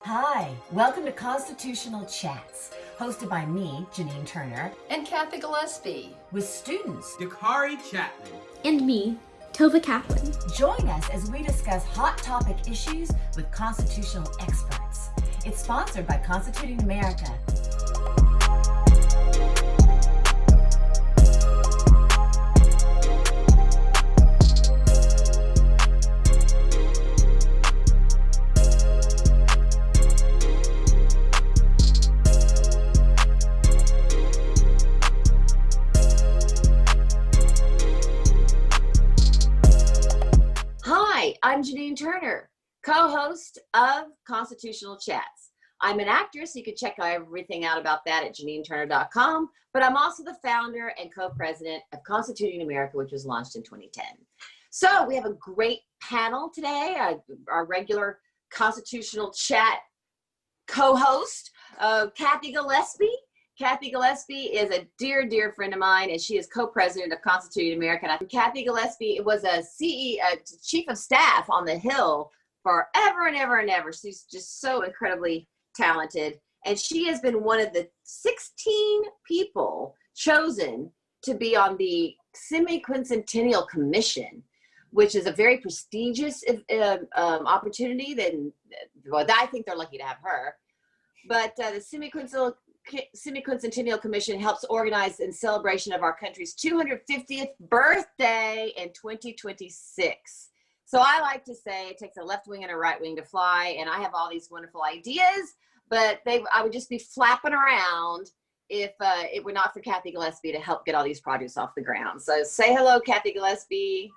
Hi, welcome to Constitutional Chats, hosted by me, Janine Turner, and Cathy Gillespie, with students Dakare, Chatman, and me, Tova, Kaplan. Join us as we discuss hot topic issues with constitutional experts. It's sponsored by Constituting America. I'm Janine Turner, co-host of Constitutional Chats. I'm an actress. You can check everything out about that at JanineTurner.com, but I'm also the founder and co-president of Constituting America, which was launched in 2010. So we have a great panel today. Our regular Constitutional Chat co-host, Cathy Gillespie. Cathy Gillespie is a dear, dear friend of mine, and she is co-president of Constituting America. And Cathy Gillespie was a chief of staff on the Hill forever and ever and ever. She's just so incredibly talented. And she has been one of the 16 people chosen to be on the Semi-Quincentennial Commission, which is a very prestigious opportunity. I think they're lucky to have her. But the Semi-Quincentennial Commission helps organize in celebration of our country's 250th birthday in 2026. So I like to say it takes a left wing and a right wing to fly, and I have all these wonderful ideas, but I would just be flapping around if it were not for Cathy Gillespie to help get all these projects off the ground. So say hello, Cathy Gillespie.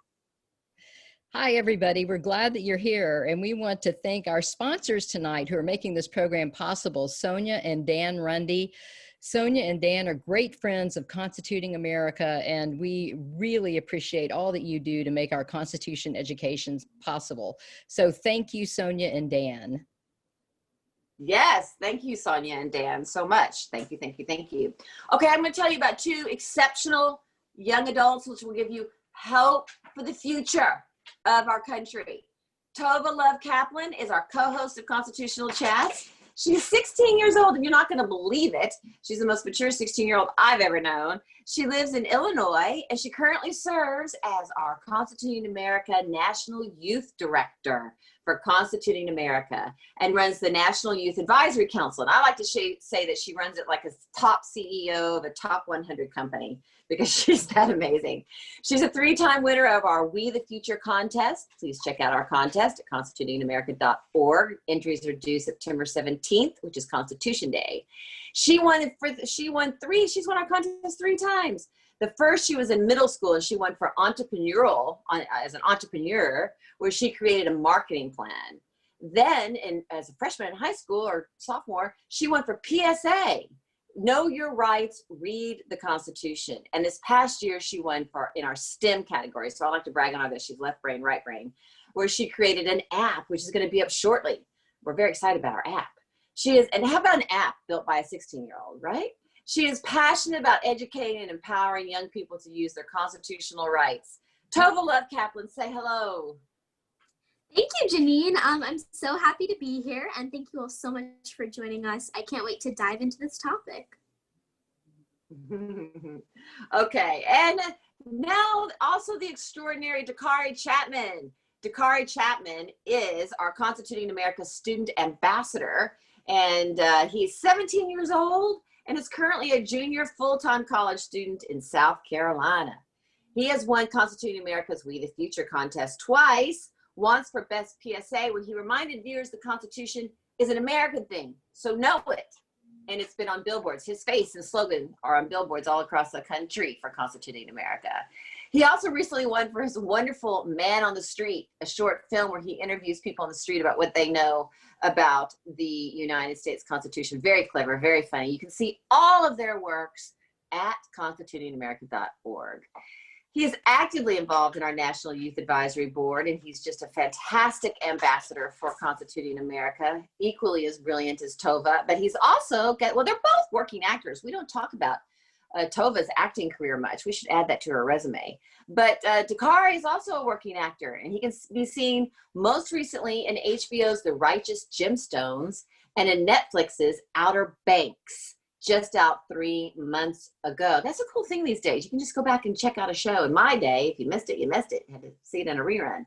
Hi, everybody. We're glad that you're here, and we want to thank our sponsors tonight who are making this program possible, Sonia and Dan Rundy. Sonia and Dan are great friends of Constituting America, and we really appreciate all that you do to make our Constitution education possible. So thank you, Sonia and Dan. Yes, thank you, Sonia and Dan, so much. Thank you, thank you, thank you. Okay, I'm going to tell you about two exceptional young adults which will give you hope for the future of our country. Tova Love Kaplan is our co-host of Constitutional Chats. She's 16 years old, and you're not going to believe it. She's the most mature 16-year-old I've ever known. She lives in Illinois, and she currently serves as our Constituting America National Youth Director for Constituting America and runs the National Youth Advisory Council. And I like to say that she runs it like a top CEO of a top 100 company because she's that amazing. She's a 3-time winner of our We the Future contest. Please check out our contest at constitutingamerica.org. Entries are due September 17th, which is Constitution Day. She's won our contest 3 times. The first, she was in middle school, and she won for entrepreneurial as an entrepreneur, where she created a marketing plan. Then, as a freshman in high school or sophomore, she won for PSA. Know your rights, read the Constitution. And this past year, she won in our STEM category. So I like to brag on her that she's left brain, right brain, where she created an app, which is going to be up shortly. We're very excited about our app. And how about an app built by a 16-year-old, right? She is passionate about educating and empowering young people to use their constitutional rights. Tova Love Kaplan, say hello. Thank you, Janine. I'm so happy to be here, and thank you all so much for joining us. I can't wait to dive into this topic. Okay, and now also the extraordinary Dakare Chatman. Dakare Chatman is our Constituting America student ambassador, and he's 17 years old and is currently a junior full-time college student in South Carolina. He has won Constituting America's We the Future contest twice, once for Best PSA, when he reminded viewers the Constitution is an American thing, so know it. And it's been on billboards. His face and slogan are on billboards all across the country for Constituting America. He also recently won for his wonderful Man on the Street, a short film where he interviews people on the street about what they know about the United States Constitution. Very clever, very funny. You can see all of their works at constitutingamerica.org. He is actively involved in our National Youth Advisory Board, and he's just a fantastic ambassador for Constituting America, equally as brilliant as Tova. But he's also, they're both working actors. We don't talk about Tova's acting career much. We should add that to her resume. But Dakare is also a working actor, and he can be seen most recently in HBO's The Righteous Gemstones and in Netflix's Outer Banks, just out 3 months ago. That's a cool thing these days. You can just go back and check out a show. In my day, if you missed it, you missed it. You had to see it in a rerun.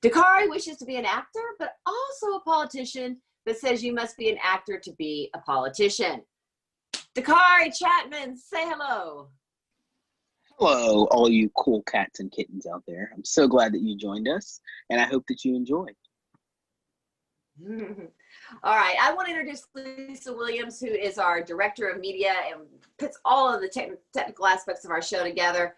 Dakare wishes to be an actor, but also a politician, but says you must be an actor to be a politician. Dakare, Chatman, say hello. Hello, all you cool cats and kittens out there. I'm so glad that you joined us, and I hope that you enjoyed. All right, I want to introduce Luisa Williams, who is our director of media and puts all of the technical aspects of our show together.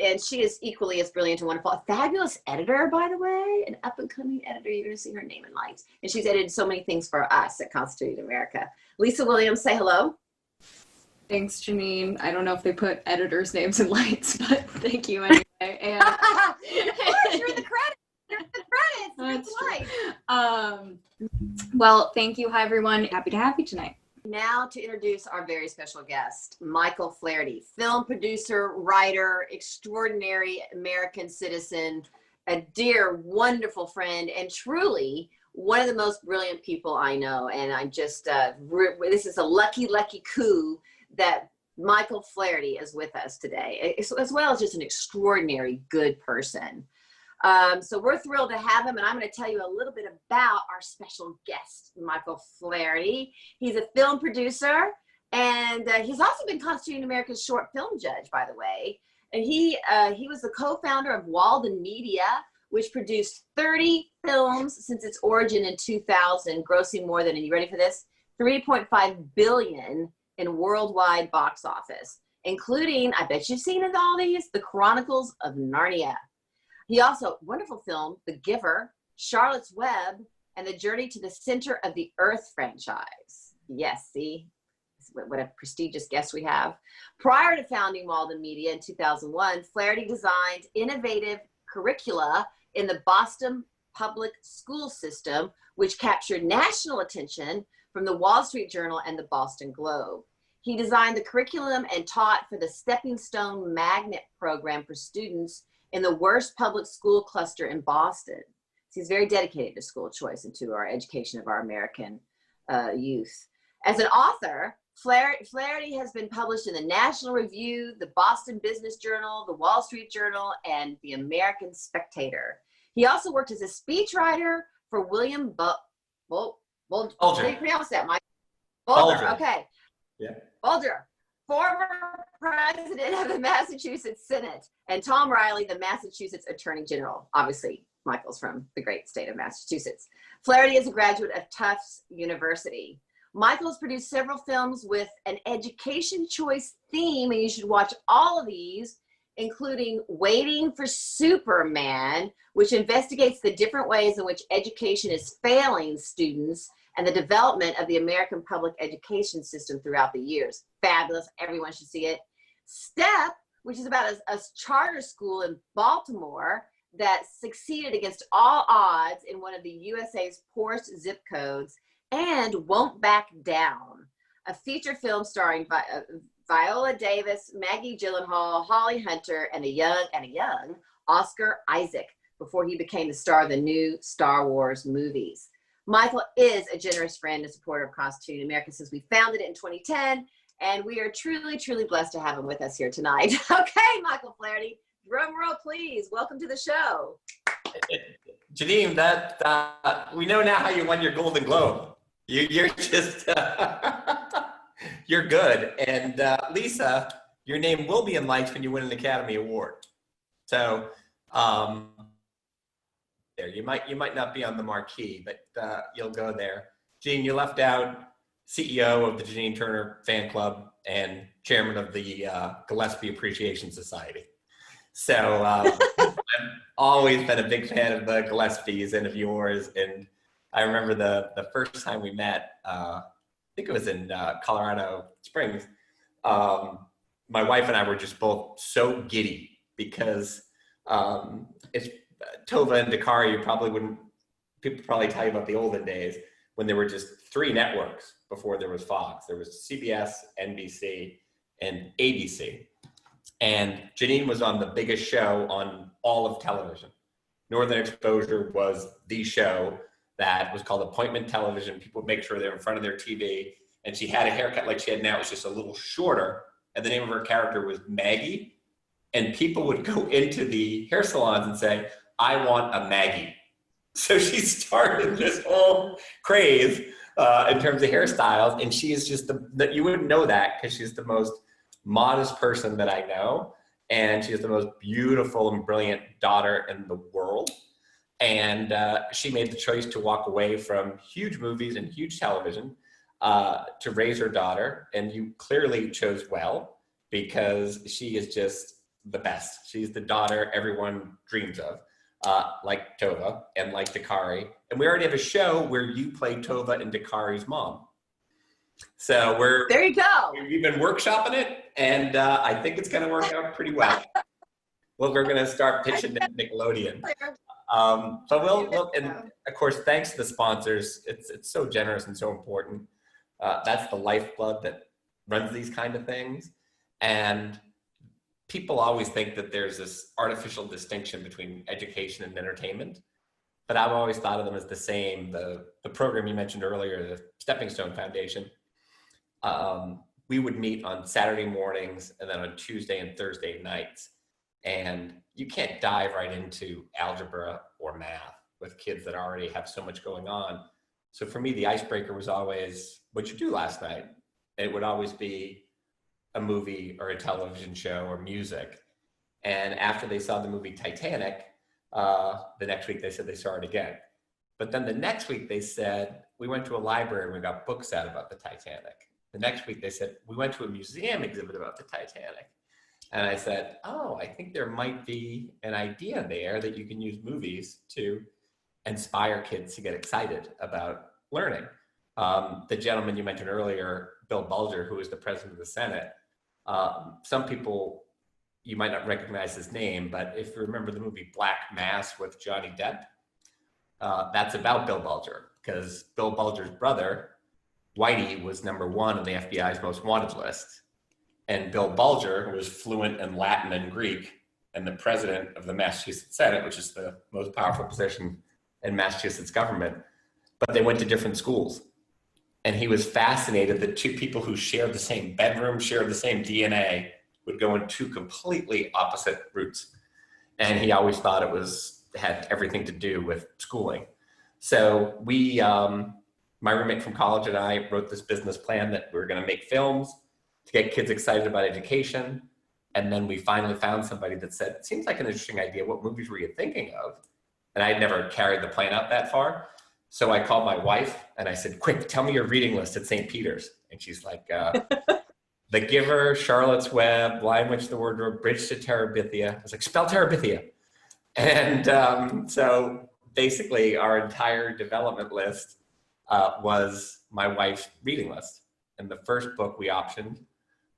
And she is equally as brilliant and wonderful. A fabulous editor, by the way, an up-and-coming editor. You're going to see her name in lights. And she's edited so many things for us at Constituting America. Luisa Williams, say hello. Thanks, Janine. I don't know if they put editors' names in lights, but thank you anyway. And of course, you're in the credits. You're in the credits. Well, thank you. Hi, everyone. Happy to have you tonight. Now to introduce our very special guest, Micheal Flaherty, film producer, writer, extraordinary American citizen, a dear, wonderful friend, and truly one of the most brilliant people I know. And I'm just, this is a lucky, lucky coup that Micheal Flaherty is with us today, as well as just an extraordinary good person. So we're thrilled to have him, and I'm going to tell you a little bit about our special guest, Micheal Flaherty. He's a film producer, and he's also been Constituting America's short film judge, by the way. And he was the co-founder of Walden Media, which produced 30 films since its origin in 2000, grossing more than, and you ready for this, $3.5 billion in worldwide box office, including, I bet you've seen it all these, The Chronicles of Narnia. He also, wonderful film, The Giver, Charlotte's Web, and The Journey to the Center of the Earth franchise. Yes, see, what a prestigious guest we have. Prior to founding Walden Media in 2001, Flaherty designed innovative curricula in the Boston public school system, which captured national attention from the Wall Street Journal and the Boston Globe. He designed the curriculum and taught for the Stepping Stone Magnet program for students in the worst public school cluster in Boston. So he's very dedicated to school choice and to our education of our American youth. As an author, Flaherty has been published in the National Review, the Boston Business Journal, the Wall Street Journal, and the American Spectator. He also worked as a speechwriter for William Bulger. How do you pronounce that, Mike? Bulger, okay. Yeah. Bulger, former president of the Massachusetts Senate, and Tom Riley, the Massachusetts Attorney General. Obviously, Michael's from the great state of Massachusetts. Flaherty is a graduate of Tufts University. Micheal has produced several films with an education choice theme, and you should watch all of these, including Waiting for Superman, which investigates the different ways in which education is failing students and the development of the American public education system throughout the years. Fabulous. Everyone should see it. Step, which is about a charter school in Baltimore that succeeded against all odds in one of the USA's poorest zip codes, and Won't Back Down, a feature film starring Viola Davis, Maggie Gyllenhaal, Holly Hunter, and a young Oscar Isaac before he became the star of the new Star Wars movies. Micheal is a generous friend and supporter of Constituting America since we founded it in 2010, and we are truly, truly blessed to have him with us here tonight. Okay, Micheal Flaherty, drum roll, please. Welcome to the show. Janine, we know now how you won your Golden Globe. You're just, you're good. And Lisa, your name will be in lights when you win an Academy Award. So there, you might not be on the marquee, but you'll go there. Gene, you left out CEO of the Janine Turner Fan Club and chairman of the Gillespie Appreciation Society. So I've always been a big fan of the Gillespies and of yours. And I remember the first time we met, I think it was in Colorado Springs. My wife and I were just both so giddy because it's Tova and Dakare. People probably tell you about the olden days when there were just 3 networks before there was Fox. There was CBS, NBC, and ABC. And Janine was on the biggest show on all of television. Northern Exposure was the show that was called appointment television. People would make sure they're in front of their TV. And she had a haircut like she had now. It was just a little shorter. And the name of her character was Maggie. And people would go into the hair salons and say, I want a Maggie. So she started this whole craze in terms of hairstyles. And she is just you wouldn't know that because she's the most modest person that I know. And she is the most beautiful and brilliant daughter in the world. And she made the choice to walk away from huge movies and huge television to raise her daughter. And you clearly chose well, because she is just the best. She's the daughter everyone dreams of, like Tova and like Dakare. And we already have a show where you play Tova and Dakare's mom. So there you go. We've been workshopping it, and I think it's going to work out pretty well. Well, we're going to start pitching to Nickelodeon. But we'll, and of course, thanks to the sponsors. It's so generous and so important. That's the lifeblood that runs these kind of things. And people always think that there's this artificial distinction between education and entertainment, but I've always thought of them as the same. The program you mentioned earlier, the Stepping Stone Foundation, we would meet on Saturday mornings and then on Tuesday and Thursday nights. And you can't dive right into algebra or math with kids that already have so much going on. So for me, the icebreaker was always, what'd you do last night? It would always be a movie or a television show or music. And after they saw the movie Titanic, the next week they said they saw it again. But then the next week they said, we went to a library and we got books out about the Titanic. The next week they said, we went to a museum exhibit about the Titanic. And I said, oh, I think there might be an idea there that you can use movies to inspire kids to get excited about learning. The gentleman you mentioned earlier, Bill Bulger, who is the president of the Senate, some people, you might not recognize his name, but if you remember the movie Black Mass with Johnny Depp, that's about Bill Bulger, because Bill Bulger's brother, Whitey, was #1 on the FBI's most wanted list. And Bill Bulger was fluent in Latin and Greek, and the president of the Massachusetts Senate, which is the most powerful position in Massachusetts government, but they went to different schools. And he was fascinated that two people who shared the same bedroom, shared the same DNA, would go in two completely opposite routes. And he always thought had everything to do with schooling. So my roommate from college and I wrote this business plan that we were going to make films to get kids excited about education. And then we finally found somebody that said, it seems like an interesting idea. What movies were you thinking of? And I had never carried the plan out that far. So I called my wife and I said, quick, tell me your reading list at St. Peter's. And she's like, The Giver, Charlotte's Web, Lion, Witch, the Wardrobe, Bridge to Terabithia. I was like, spell Terabithia. And so basically our entire development list was my wife's reading list. And the first book we optioned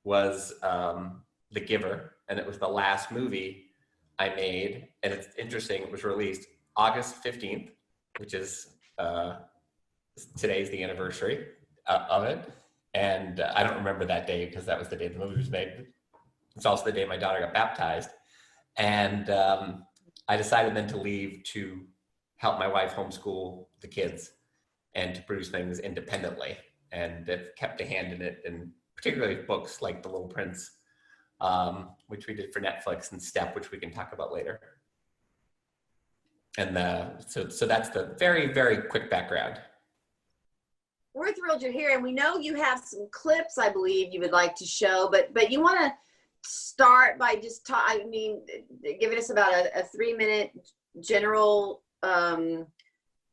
was The Giver. And it was the last movie I made. And it's interesting, it was released August 15th, which is today's the anniversary of it. And I don't remember that day because that was the day the movie was made. It's also the day my daughter got baptized. And I decided then to leave to help my wife homeschool the kids and to produce things independently. And I've kept a hand in it, and particularly books like The Little Prince, which we did for Netflix, and Step, which we can talk about later. And so that's the very, very quick background. We're thrilled you're here, and we know you have some clips, I believe, you would like to show, but you want to start by just giving us about a 3-minute general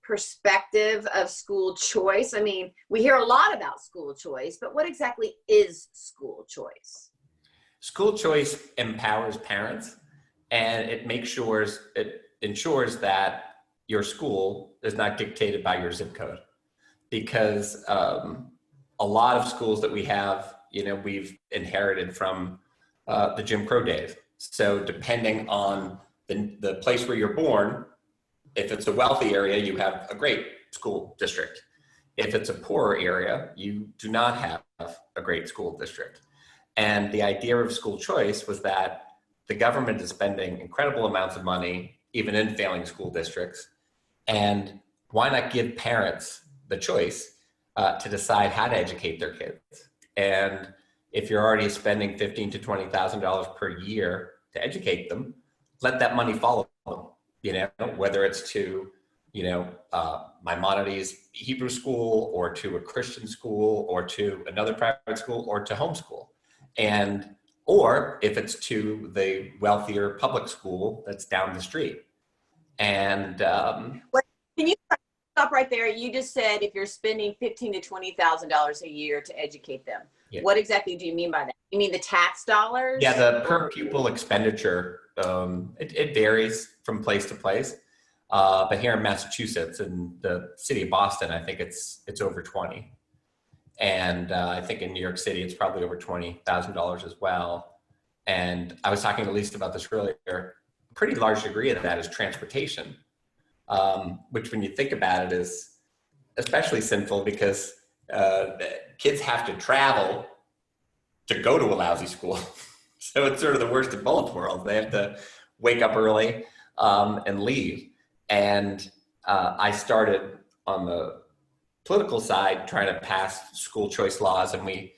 perspective of school choice. I mean, we hear a lot about school choice, but what exactly is school choice? School choice empowers parents, and it ensures that your school is not dictated by your zip code. Because a lot of schools that we have, we've inherited from the Jim Crow days. So depending on the place where you're born, if it's a wealthy area, you have a great school district. If it's a poorer area, you do not have a great school district. And the idea of school choice was that the government is spending incredible amounts of money, even in failing school districts. And why not give parents the choice to decide how to educate their kids? And if you're already spending $15,000 to $20,000 per year to educate them, let that money follow them, whether it's to, Maimonides Hebrew school, or to a Christian school, or to another private school, or to homeschool. Or if it's to the wealthier public school that's down the street. And Can you stop right there? You just said if you're spending $15,000 to $20,000 a year to educate them. Yeah. What exactly do you mean by that? You mean the tax dollars? Yeah, the per pupil expenditure. It varies from place to place. But here in Massachusetts, in the city of Boston, I think it's over 20. And I think in New York City, it's probably over $20,000 as well. And I was talking to Lisa about this earlier. A pretty large degree of that is transportation, which when you think about it is especially sinful because kids have to travel to go to a lousy school. So it's sort of the worst of both worlds. They have to wake up early and leave. And I started on the political side trying to pass school choice laws, and we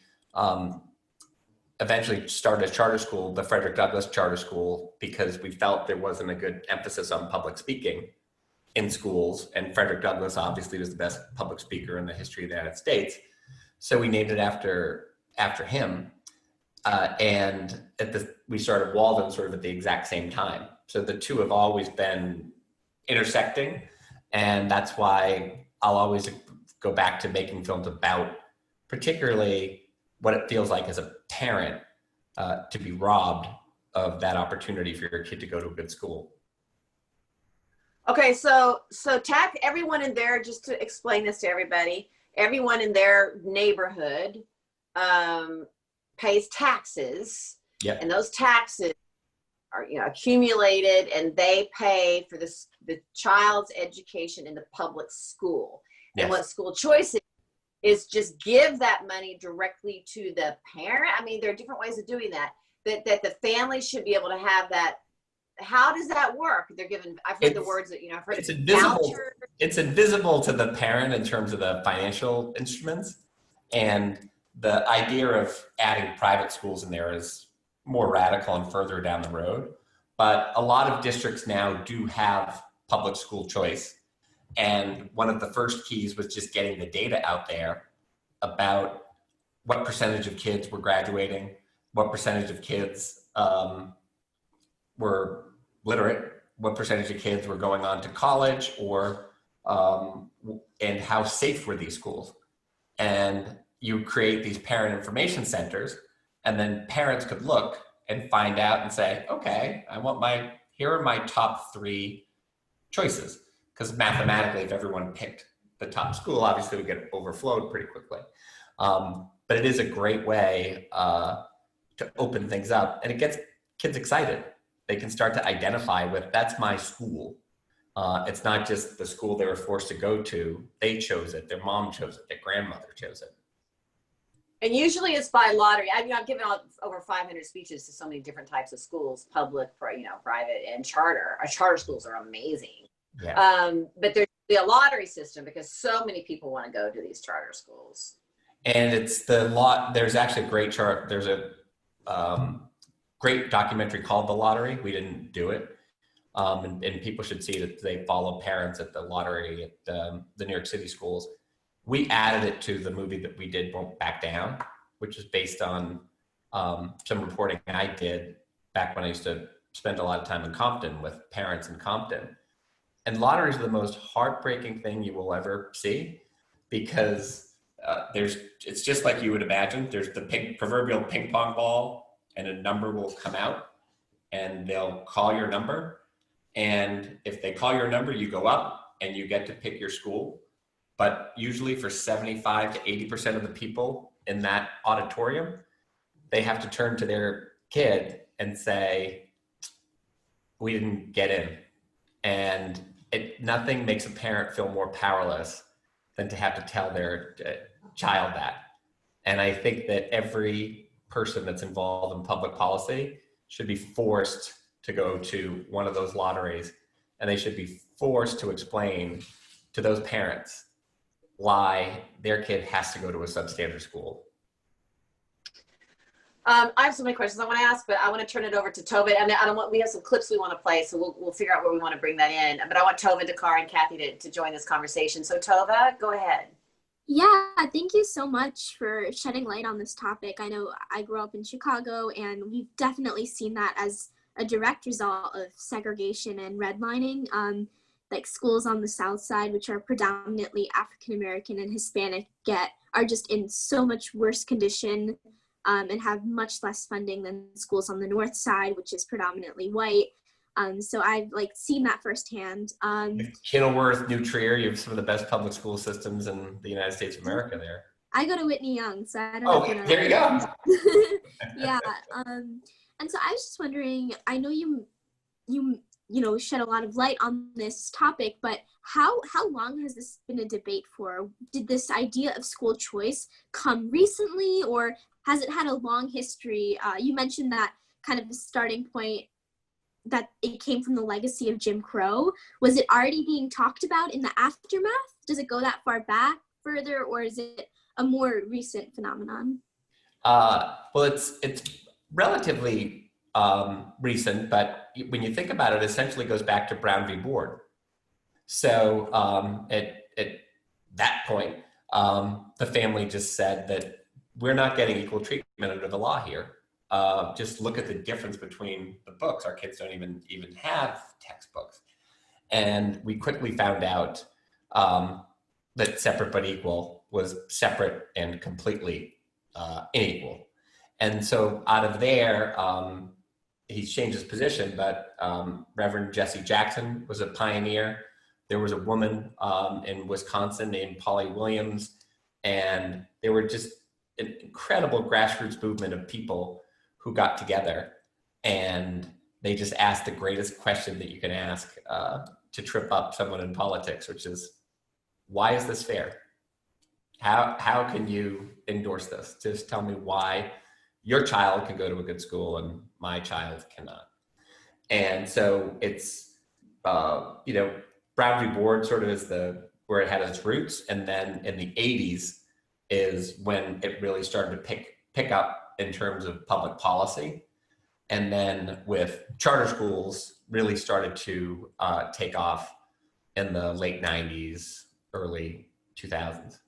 eventually started a charter school, the Frederick Douglass Charter School, because we felt there wasn't a good emphasis on public speaking in schools, and Frederick Douglass obviously was the best public speaker in the history of the United States. So we named it after him, and we started Walden sort of at the exact same time. So the two have always been intersecting, and that's why I'll always go back to making films about particularly what it feels like as a parent to be robbed of that opportunity for your kid to go to a good school. Okay, so everyone in there, just to explain this to everybody, everyone in their neighborhood pays taxes. Yep. And those taxes are accumulated, and they pay for the child's education in the public school. Yes. And what school choice is just give that money directly to the parent. I mean, there are different ways of doing that the family should be able to have that. How does that work? They're given, I've heard the words that, I've heard it's invisible to the parent in terms of the financial instruments. And the idea of adding private schools in there is more radical and further down the road. But a lot of districts now do have public school choice. And one of the first keys was just getting the data out there about what percentage of kids were graduating, what percentage of kids were literate, what percentage of kids were going on to college, or and how safe were these schools. And you create these parent information centers, and then parents could look and find out and say, okay, here are my top 3 choices. Because mathematically, if everyone picked the top school, obviously we get overflowed pretty quickly. But it is a great way to open things up, and it gets kids excited. They can start to identify with, that's my school. It's not just the school they were forced to go to. They chose it. Their mom chose it. Their grandmother chose it. And usually it's by lottery. I've given over 500 speeches to so many different types of schools, public, private, and charter. Our charter schools are amazing. Yeah. But there's a lottery system because so many people want to go to these charter schools. And there's actually a great chart. There's a great documentary called The Lottery. We didn't do it. And people should see that they follow parents at the lottery at the New York City schools. We added it to the movie that we did, Won't Back Down, which is based on some reporting I did back when I used to spend a lot of time in Compton with parents in Compton. And lotteries are the most heartbreaking thing you will ever see, because it's just like you would imagine. There's the proverbial ping pong ball, and a number will come out, and they'll call your number. And if they call your number, you go up and you get to pick your school. But usually for 75 to 80% of the people in that auditorium, they have to turn to their kid and say, we didn't get in. And nothing makes a parent feel more powerless than to have to tell their child that. And I think that every person that's involved in public policy should be forced to go to one of those lotteries, and they should be forced to explain to those parents why their kid has to go to a substandard school. I have so many questions I want to ask, but I want to turn it over to Tova. And we have some clips we want to play, so we'll figure out where we want to bring that in. But I want Tova, Dakare, and Cathy to join this conversation. So Tova, go ahead. Yeah, thank you so much for shedding light on this topic. I know I grew up in Chicago, and we've definitely seen that as a direct result of segregation and redlining. Like schools on the South Side, which are predominantly African American and Hispanic, are just in so much worse condition and have much less funding than schools on the North Side, which is predominantly white. So I've seen that firsthand. Kenilworth, New Trier, you have some of the best public school systems in the United States of America there. I go to Whitney Young, so I don't know. Oh, there you go. Yeah. And so I was just wondering, I know you shed a lot of light on this topic, but how long has this been a debate for? Did this idea of school choice come recently, or has it had a long history? You mentioned that kind of the starting point, that it came from the legacy of Jim Crow. Was it already being talked about in the aftermath? Does it go that far back further, or is it a more recent phenomenon? Well, it's relatively recent, but when you think about it, essentially goes back to Brown v. Board. So at that point, the family just said that we're not getting equal treatment under the law here. Just look at the difference between the books. Our kids don't even have textbooks. And we quickly found out that separate but equal was separate and completely unequal. And so out of there, he's changed his position, but Reverend Jesse Jackson was a pioneer. There was a woman in Wisconsin named Polly Williams, and they were just an incredible grassroots movement of people who got together, and they just asked the greatest question that you can ask to trip up someone in politics, which is, why is this fair? How can you endorse this? Just tell me why your child can go to a good school and my child cannot. And so it's, Brown v. Board sort of is where it had its roots. And then in the 80s is when it really started to pick up in terms of public policy. And then with charter schools really started to take off in the late 90s, early 2000s.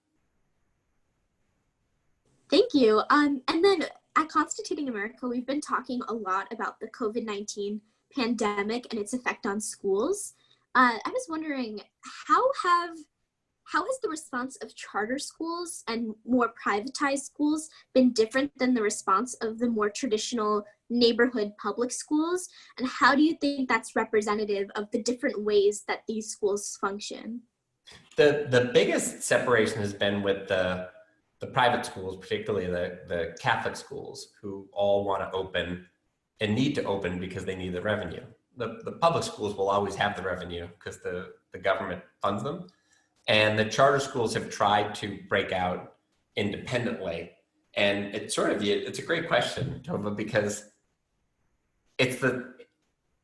Thank you. And then at Constituting America, we've been talking a lot about the COVID-19 pandemic and its effect on schools. I was wondering, how has the response of charter schools and more privatized schools been different than the response of the more traditional neighborhood public schools? And how do you think that's representative of the different ways that these schools function? The biggest separation has been with the private schools, particularly the Catholic schools, who all want to open and need to open because they need the revenue. The public schools will always have the revenue because the government funds them. And the charter schools have tried to break out independently. And it's a great question, Tova, because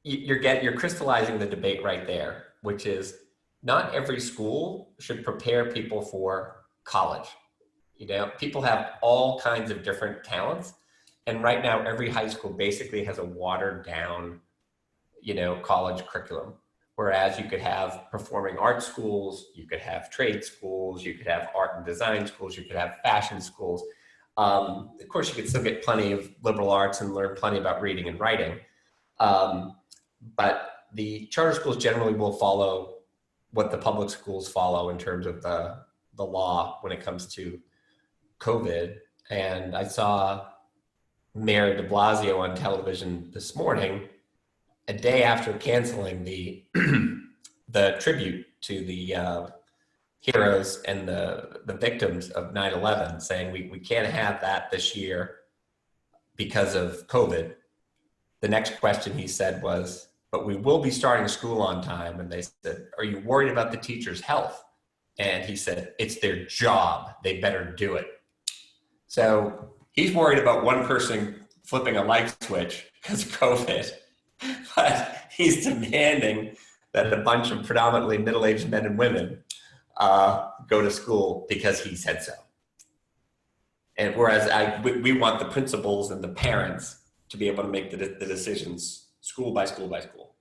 you're crystallizing the debate right there, which is not every school should prepare people for college. People have all kinds of different talents. And right now, every high school basically has a watered down, college curriculum. Whereas you could have performing arts schools, you could have trade schools, you could have art and design schools, you could have fashion schools. Of course, you could still get plenty of liberal arts and learn plenty about reading and writing. But the charter schools generally will follow what the public schools follow in terms of the law when it comes to COVID. And I saw Mayor de Blasio on television this morning, a day after canceling the tribute to the heroes and the victims of 9/11, saying we can't have that this year because of COVID. The next question he said was, but we will be starting school on time. And they said, are you worried about the teachers' health? And he said, it's their job. They better do it. So He's worried about one person flipping a light switch because of COVID, but he's demanding that a bunch of predominantly middle-aged men and women go to school because he said so. And whereas we want the principals and the parents to be able to make the decisions school by school by school.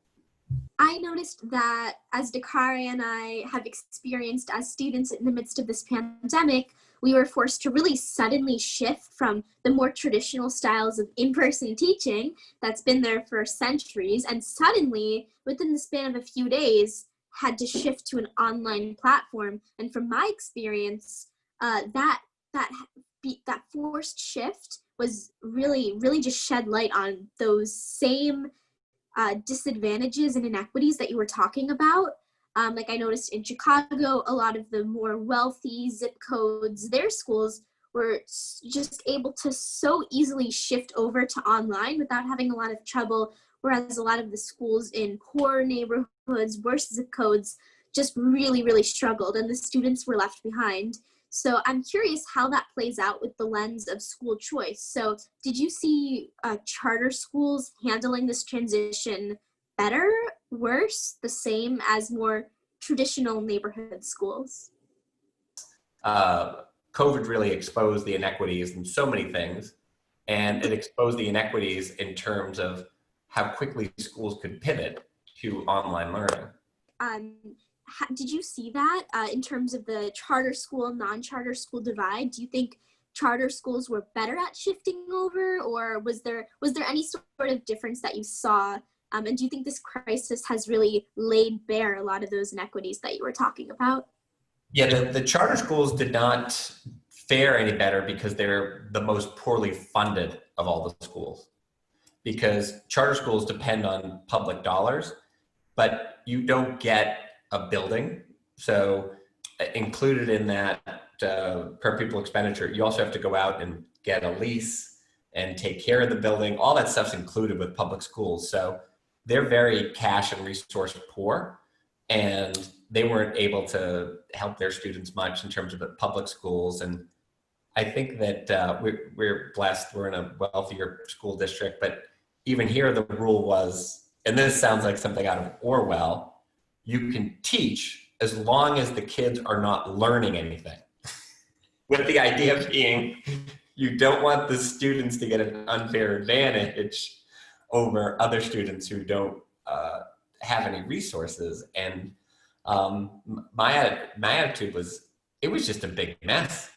I noticed that as Dakare and I have experienced as students in the midst of this pandemic, we were forced to really suddenly shift from the more traditional styles of in-person teaching that's been there for centuries, and suddenly, within the span of a few days, had to shift to an online platform. And from my experience, that forced shift was really just shed light on those same disadvantages and inequities that you were talking about. Like I noticed in Chicago, a lot of the more wealthy zip codes, their schools were just able to so easily shift over to online without having a lot of trouble, whereas a lot of the schools in poor neighborhoods, worse zip codes, just really struggled, and the students were left behind. So I'm curious how that plays out with the lens of school choice. So did you see charter schools handling this transition better, worse, the same as more traditional neighborhood schools? COVID really exposed the inequities in so many things, and it exposed the inequities in terms of how quickly schools could pivot to online learning. Did you see that in terms of the charter school, non-charter school divide? Do you think charter schools were better at shifting over, or was there any sort of difference that you saw? And do you think this crisis has really laid bare a lot of those inequities that you were talking about? Yeah, the charter schools did not fare any better because they're the most poorly funded of all the schools. Because charter schools depend on public dollars, but you don't get a building. So included in that per pupil expenditure, you also have to go out and get a lease and take care of the building. All that stuff's included with public schools. So they're very cash and resource poor, and they weren't able to help their students much in terms of the public schools. And I think that we're blessed, we're in a wealthier school district, but even here the rule was, and this sounds like something out of Orwell, you can teach as long as the kids are not learning anything. With the idea being, you don't want the students to get an unfair advantage over other students who don't have any resources. And my attitude was, it was just a big mess.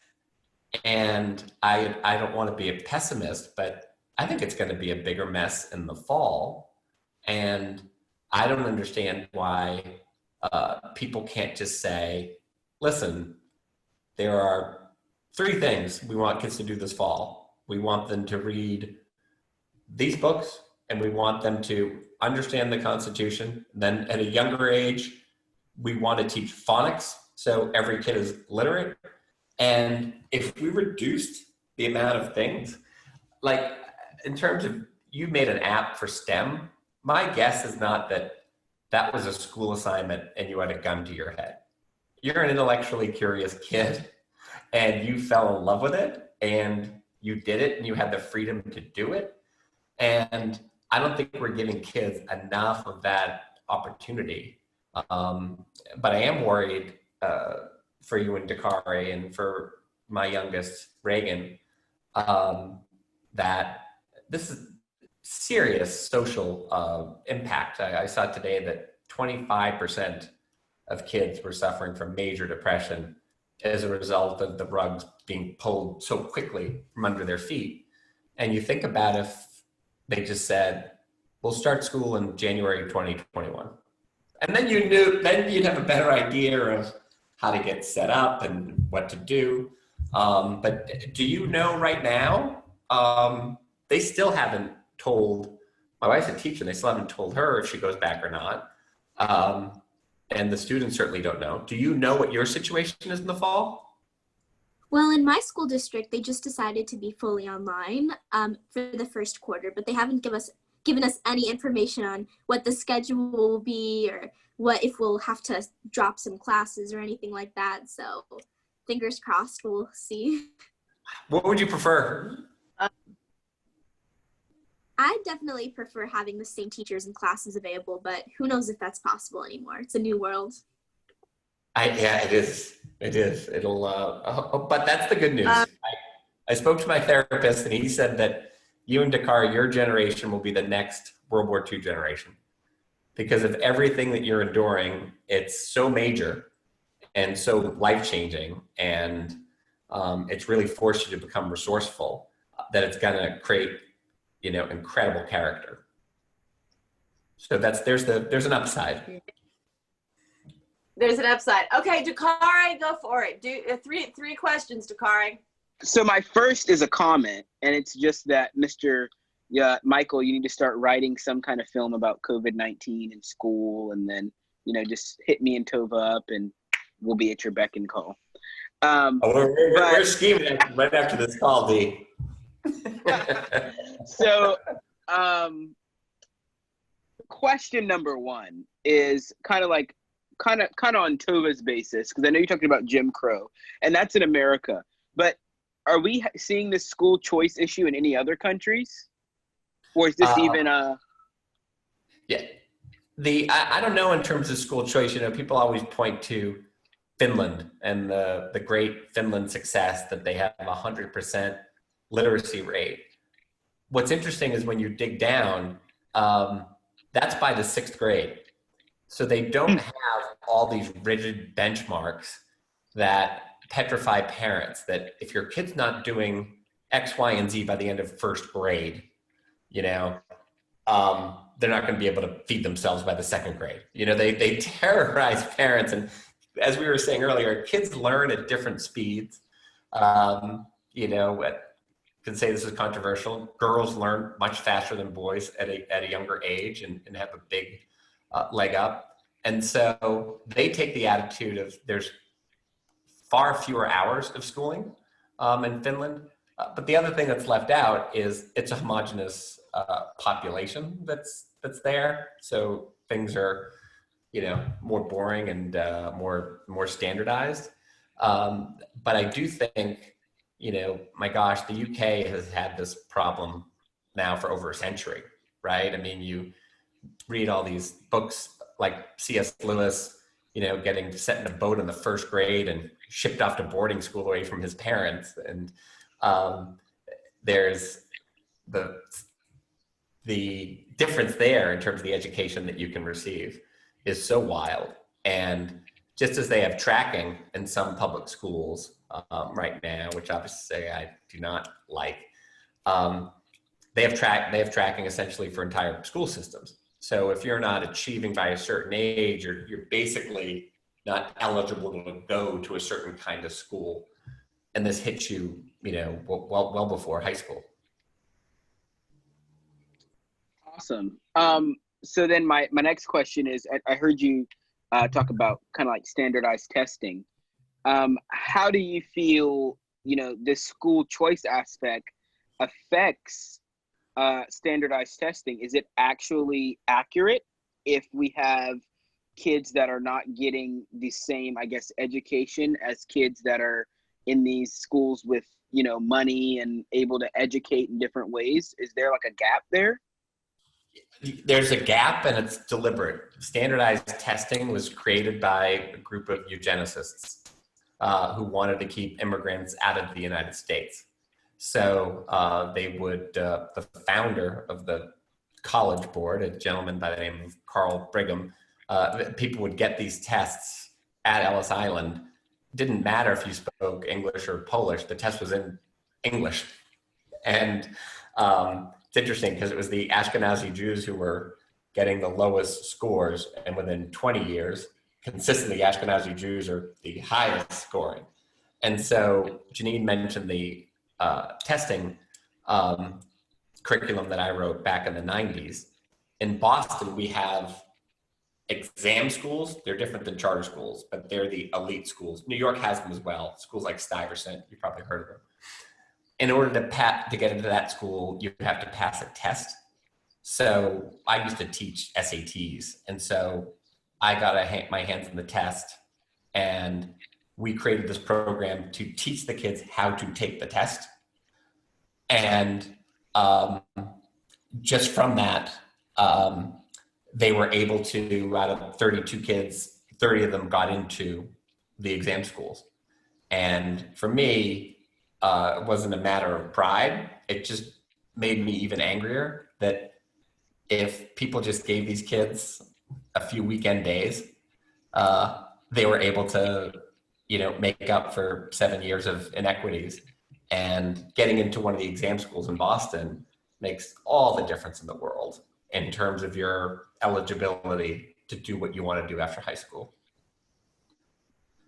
And I don't want to be a pessimist, but I think it's going to be a bigger mess in the fall. And I don't understand why people can't just say, listen, there are 3 things we want kids to do this fall. We want them to read these books, and we want them to understand the Constitution. Then at a younger age, we want to teach phonics, so every kid is literate. And if we reduced the amount of things, like in terms of, you made an app for STEM, my guess is not that that was a school assignment and you had a gun to your head. You're an intellectually curious kid and you fell in love with it and you did it and you had the freedom to do it. And I don't think we're giving kids enough of that opportunity. But I am worried for you and Dakare and for my youngest, Reagan, that this is serious social impact. I saw today that 25% of kids were suffering from major depression as a result of the rugs being pulled so quickly from under their feet. And you think about if they just said, we'll start school in January 2021. And then you'd have a better idea of how to get set up and what to do. But do you know right now, they still haven't told, my wife's a teacher, they still haven't told her if she goes back or not. And the students certainly don't know. Do you know what your situation is in the fall? Well, in my school district, they just decided to be fully online for the first quarter, but they haven't given us any information on what the schedule will be or what if we'll have to drop some classes or anything like that. So fingers crossed, we'll see. What would you prefer? I definitely prefer having the same teachers and classes available, but who knows if that's possible anymore. It's a new world. Yeah, it is. It is. It'll, but that's the good news. I spoke to my therapist and he said that you and Dakare, your generation will be the next World War II generation because of everything that you're enduring. It's so major and so life-changing, and it's really forced you to become resourceful that it's going to create, incredible character. So there's an upside. There's an upside. Okay, Dakare, go for it. Do three questions, Dakare. So my first is a comment, and it's just that Micheal, you need to start writing some kind of film about COVID-19 in school, and then just hit me and Tova up, and we'll be at your beck and call. We're scheming right after this call, D. So, question number one is kind of on Tova's basis, because I know you're talking about Jim Crow, and that's in America. But are we seeing this school choice issue in any other countries, or is this even a? Yeah, I don't know in terms of school choice. People always point to Finland and the great Finland success that they have 100% literacy rate. What's interesting is when you dig down, that's by the 6th grade. So they don't have all these rigid benchmarks that petrify parents that if your kid's not doing X, Y, and Z by the end of 1st grade, they're not going to be able to feed themselves by the 2nd grade. They terrorize parents. And as we were saying earlier, kids learn at different speeds. Can say this is controversial. Girls learn much faster than boys at a younger age and have a big leg up. And so they take the attitude of there's far fewer hours of schooling in Finland. But the other thing that's left out is it's a homogenous population that's there. So things are, more boring and more standardized. But I do think, my gosh, the UK has had this problem now for over a century, right? I mean, you read all these books like C.S. Lewis, getting set in a boat in the 1st grade and shipped off to boarding school away from his parents. And there's the difference there in terms of the education that you can receive is so wild. And just as they have tracking in some public schools right now, which obviously I do not like, they have tracking essentially for entire school systems. So if you're not achieving by a certain age, you're basically not eligible to go to a certain kind of school. And this hits you, well before high school. Awesome. So then my next question is, I heard you talk about kind of like standardized testing. How do you feel, this school choice aspect affects standardized testing? Is it actually accurate if we have kids that are not getting the same, I guess, education as kids that are in these schools with, money and able to educate in different ways? Is there like a gap there? There's a gap, and it's deliberate. Standardized testing was created by a group of eugenicists who wanted to keep immigrants out of the United States. So they would, the founder of the college board, a gentleman by the name of Carl Brigham, people would get these tests at Ellis Island. It didn't matter if you spoke English or Polish, the test was in English. And it's interesting because it was the Ashkenazi Jews who were getting the lowest scores, and within 20 years, consistently Ashkenazi Jews are the highest scoring. And so Janine mentioned the testing curriculum that I wrote back in the 90s. In Boston, we have exam schools. They're different than charter schools, but they're the elite schools. New York has them as well. Schools like Stuyvesant, you've probably heard of them. In order to get into that school, you have to pass a test. So I used to teach SATs. And so I got my hands on the test, and we created this program to teach the kids how to take the test. And just from that, they were able to, out of 32 kids, 30 of them got into the exam schools. And for me, it wasn't a matter of pride. It just made me even angrier that if people just gave these kids a few weekend days, they were able to, make up for 7 years of inequities. And getting into one of the exam schools in Boston makes all the difference in the world in terms of your eligibility to do what you want to do after high school.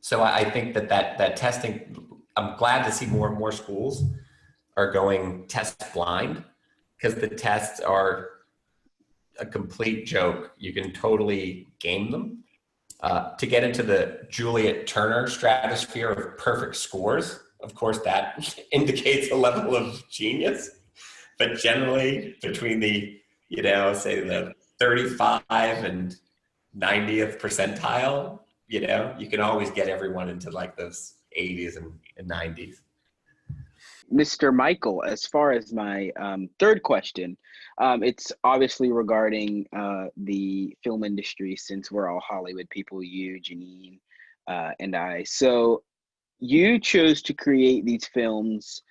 So I think that testing, I'm glad to see more and more schools are going test blind, because the tests are a complete joke. You can totally game them. To get into the Juliet Turner stratosphere of perfect scores, of course, that indicates a level of genius. But generally, between the, say the 35 and 90th percentile, you can always get everyone into like those 80s and 90s. Mr. Micheal, as far as my third question, it's obviously regarding the film industry, since we're all Hollywood people, you, Janine, and I. So you chose to create these films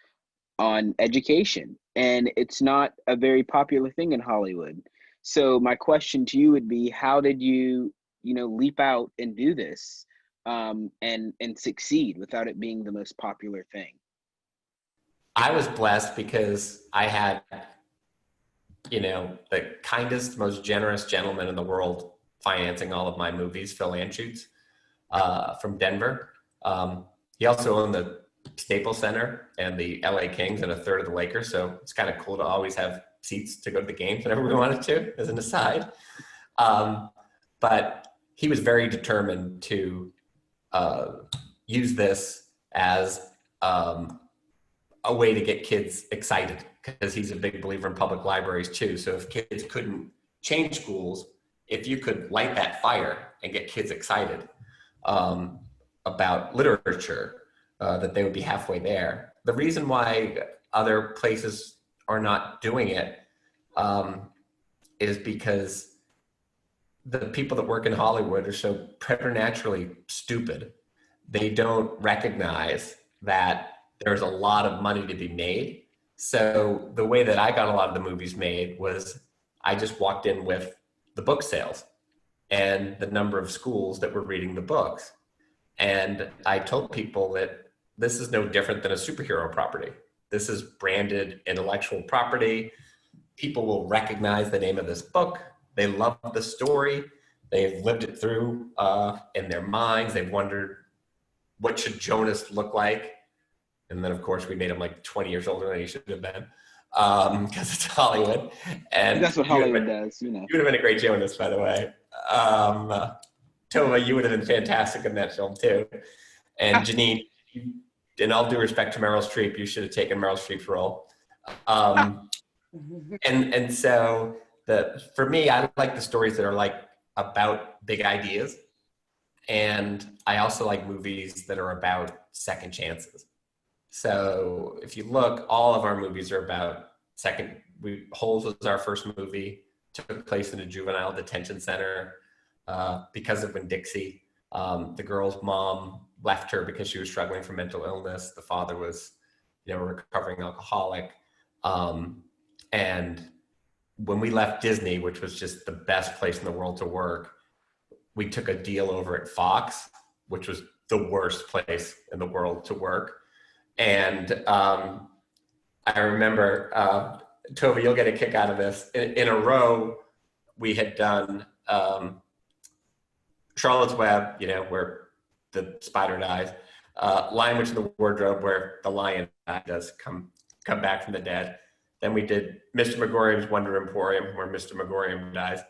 on education, and it's not a very popular thing in Hollywood. So my question to you would be, how did you, leap out and do this and succeed without it being the most popular thing? I was blessed because I had, the kindest, most generous gentleman in the world financing all of my movies, Phil Anschutz, from Denver. He also owned the Staples Center and the LA Kings and a third of the Lakers. So it's kind of cool to always have seats to go to the games whenever we wanted to, as an aside. But he was very determined to use this as a way to get kids excited, because he's a big believer in public libraries too. So if kids couldn't change schools, if you could light that fire and get kids excited about literature, that they would be halfway there. The reason why other places are not doing it is because the people that work in Hollywood are so preternaturally stupid. They don't recognize that there's a lot of money to be made. So the way that I got a lot of the movies made was I just walked in with the book sales and the number of schools that were reading the books. And I told people that this is no different than a superhero property. This is branded intellectual property. People will recognize the name of this book. They love the story. They've lived it through in their minds. They've wondered, what should Jonas look like? And then, of course, we made him like 20 years older than he should have been, because it's Hollywood. And that's what Hollywood does, You would have been a great Jonas, by the way. Tova, you would have been fantastic in that film too. And Janine, in all due respect to Meryl Streep, you should have taken Meryl Streep's role. And so for me, I like the stories that are like about big ideas. And I also like movies that are about second chances. So if you look, all of our movies are about Holes was our first movie, took place in a juvenile detention center because of Winn-Dixie. The girl's mom left her because she was struggling from mental illness. The father was, a recovering alcoholic. And when we left Disney, which was just the best place in the world to work, we took a deal over at Fox, which was the worst place in the world to work. And I remember, Tova, you'll get a kick out of this. In a row, we had done Charlotte's Web, where the spider dies, Lion, Witch, and the Wardrobe, where the lion does come back from the dead. Then we did Mr. Megorium's Wonder Emporium, where Mr. Megorium dies.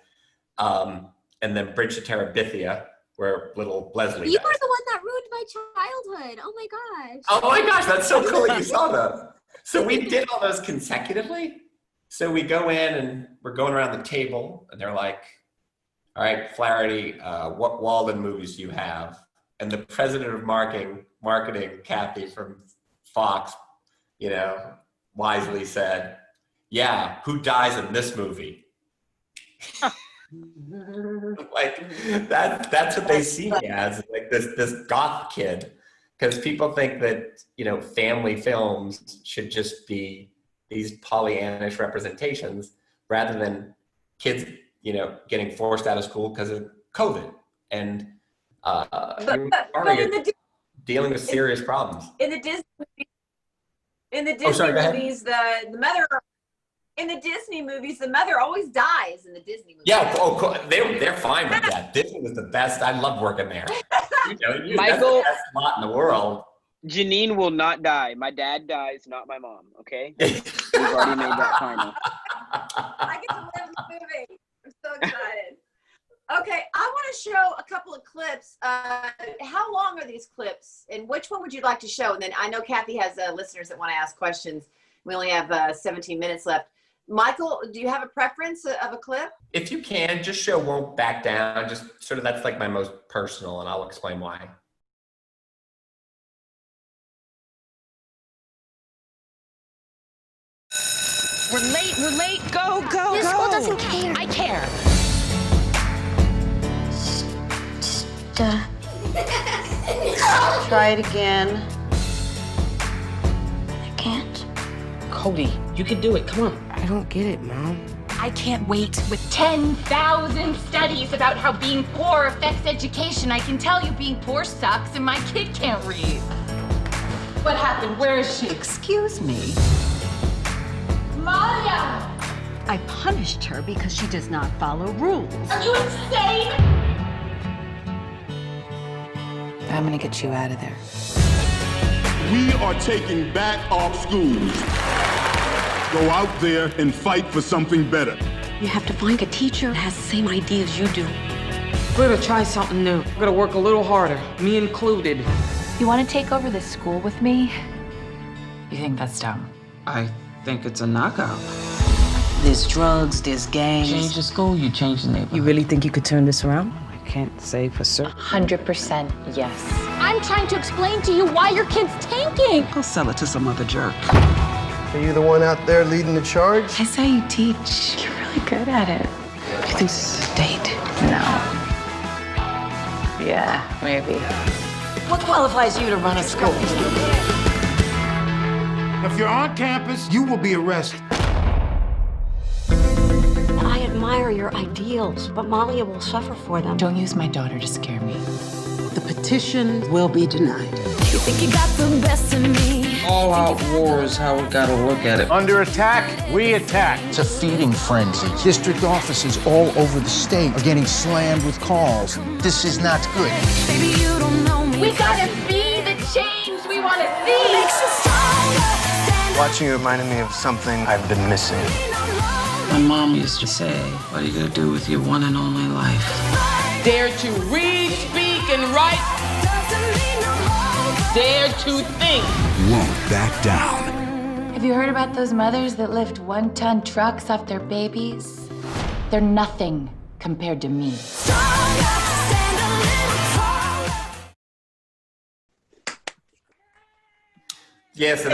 And then Bridge to Terabithia, where little Leslie You dies. were the one that ruined my childhood. Oh my gosh. Oh my gosh, that's so cool you saw those. So we did all those consecutively. So we go in and we're going around the table and they're like, all right, Flaherty, what Walden movies do you have? And the president of marketing, Cathy from Fox, wisely said, yeah, who dies in this movie? Like that's what they see me as, like this goth kid, because people think that, you know, family films should just be these Pollyannish representations rather than kids, you know, getting forced out of school because of COVID and dealing with serious problems. In the Disney Sorry, go ahead. movies, the mother. In the Disney movies, the mother always dies in the Disney movies. Yeah, cool. They're fine with that. Disney was the best. I loved working there. You know, that's Michael- the best lot in the world. Janine will not die. My dad dies, not my mom. Okay, we've already made that final. I get to live in the movie. I'm so excited. Okay, I want to show a couple of clips. How long are these clips, and which one would you like to show? And then I know Cathy has listeners that want to ask questions. We only have 17 minutes left. Michael, do you have a preference of a clip? If you can, just show Won't Back Down. Just sort of, that's like my most personal, and I'll explain why. We're late, go, This school go. doesn't care. I care. Try it again. I can't. Cody, you can do it, come on. I don't get it, Mom. I can't wait. With 10,000 studies about how being poor affects education, I can tell you being poor sucks and my kid can't read. What happened? Where is she? Excuse me. Malia! I punished her because she does not follow rules. Are you insane? I'm gonna get you out of there. We are taking back our schools. Go out there and fight for something better. You have to find a teacher that has the same ideas you do. We're gonna try something new. We're gonna work a little harder, me included. You want to take over this school with me? You think that's dumb? I think it's a knockout. There's drugs, there's gangs. Change the school, you change the neighborhood. You really think you could turn this around? I can't say for certain. 100% yes. I'm trying to explain to you why your kid's tanking. I'll sell it to some other jerk. Are you the one out there leading the charge? I saw you teach. You're really good at it. You think this is a date? No. Yeah, maybe. What qualifies you to run a school? If you're on campus, you will be arrested. I admire your ideals, but Malia will suffer for them. Don't use my daughter to scare me. The petition will be denied. You think you got the best of me? All-out war is how we gotta look at it. Under attack, we attack. It's a feeding frenzy. District offices all over the state are getting slammed with calls. This is not good. Baby, you don't know me. We gotta be the change we want to see. Makes you stronger. Stand Watching you reminded me of something I've been missing. My mom used to say, what are you gonna do with your one and only life? Dare to read, speak, and write. Dare to think. Won't back down. Have you heard about those mothers that lift 1-ton trucks off their babies? They're nothing compared to me. Yeah, so